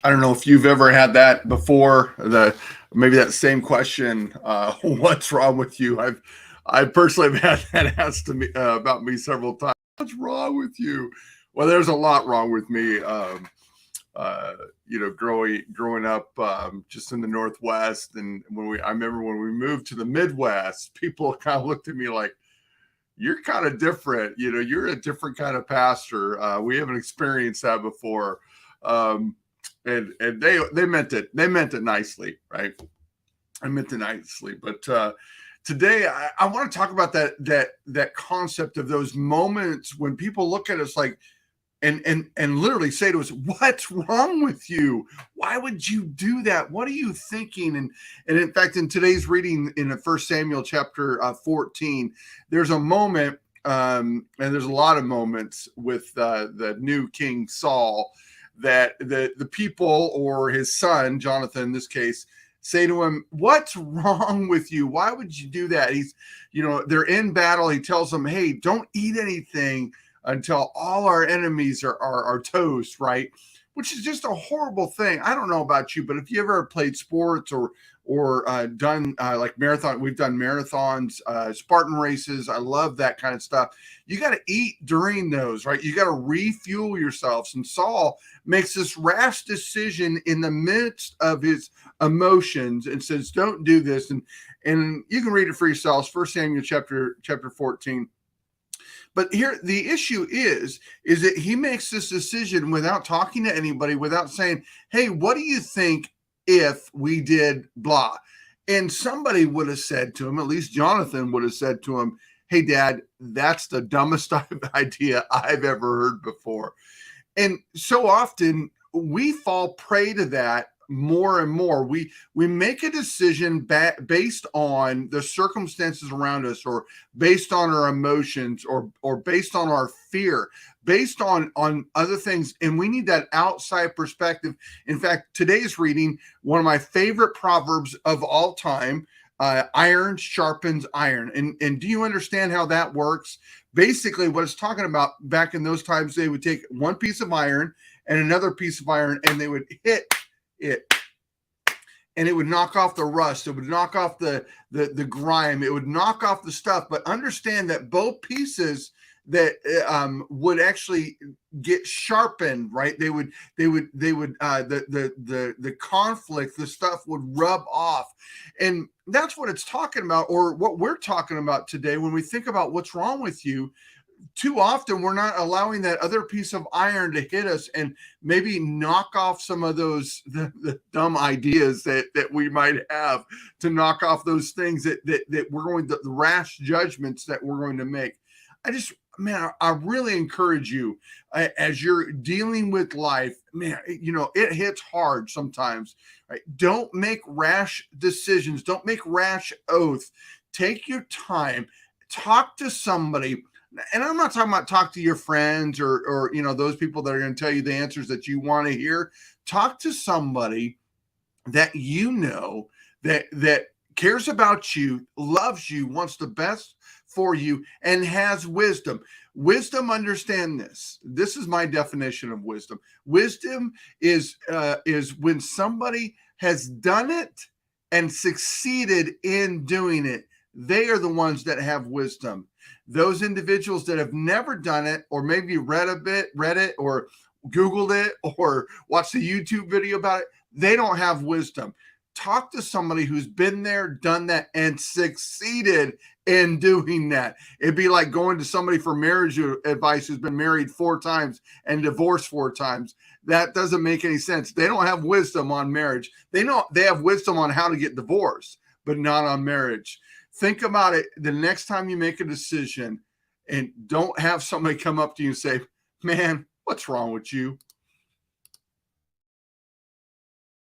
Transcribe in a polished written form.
I don't know if you've ever had that before. Maybe that same question. What's wrong with you? I personally have had that asked to me about me several times. What's wrong with you? Well, there's a lot wrong with me. Growing up just in the Northwest, and I remember when we moved to the Midwest, people kind of looked at me like, "You're kind of different. You're a different kind of pastor. We haven't experienced that before." Um, and they meant it. They meant it nicely, right? I meant it nicely, but today I want to talk about that concept of those moments when people look at us like and literally say to us, "What's wrong with you? Why would you do that? What are you thinking?" And in fact, in today's reading in the First Samuel chapter 14, there's a moment, and there's a lot of moments with the new King Saul that the people, or his son Jonathan in this case, say to him, "What's wrong with you? Why would you do that?" They're in battle. He tells them, "Hey, don't eat anything until all our enemies are toast," right? Which is just a horrible thing. I don't know about you, but if you ever played sports or done like marathon, we've done marathons, Spartan races. I love that kind of stuff. You got to eat during those, right? You got to refuel yourselves. And Saul makes this rash decision in the midst of his emotions and says, "Don't do this." And you can read it for yourselves. 1 Samuel chapter 14. But here the issue is that he makes this decision without talking to anybody, without saying, "Hey, what do you think if we did blah?" And somebody would have said to him, at least Jonathan would have said to him, "Hey, Dad, that's the dumbest idea I've ever heard before." And so often we fall prey to that more and more. We make a decision based on the circumstances around us, or based on our emotions, or based on our fear, based on other things, and we need that outside perspective. In fact, today's reading, one of my favorite proverbs of all time, iron sharpens iron. And do you understand how that works? Basically, what it's talking about, back in those times, they would take one piece of iron and another piece of iron, and they would hit it, and it would knock off the rust. It would knock off the grime. It would knock off the stuff. But understand that both pieces that would actually get sharpened, right? The conflict, the stuff would rub off. And that's what it's talking about, or what we're talking about today when we think about what's wrong with you. Too often we're not allowing that other piece of iron to hit us and maybe knock off some of those the dumb ideas that we might have, to knock off those things that we're going to, the rash judgments that we're going to make. I really encourage you, as you're dealing with life, man, it hits hard sometimes, right? Don't make rash decisions. Don't make rash oaths. Take your time, talk to somebody. And I'm not talking about talk to your friends or those people that are going to tell you the answers that you want to hear. Talk to somebody that that cares about you, loves you, wants the best for you, and has wisdom. Wisdom, understand this. This is my definition of wisdom. Wisdom is when somebody has done it and succeeded in doing it. They are the ones that have wisdom. Those individuals that have never done it, or maybe read it, or Googled it, or watched a YouTube video about it, they don't have wisdom. Talk to somebody who's been there, done that, and succeeded in doing that. It'd be like going to somebody for marriage advice who's been married 4 times and divorced 4 times. That doesn't make any sense. They don't have wisdom on marriage. They have wisdom on how to get divorced, but not on marriage. Think about it the next time you make a decision, and don't have somebody come up to you and say, "Man, what's wrong with you?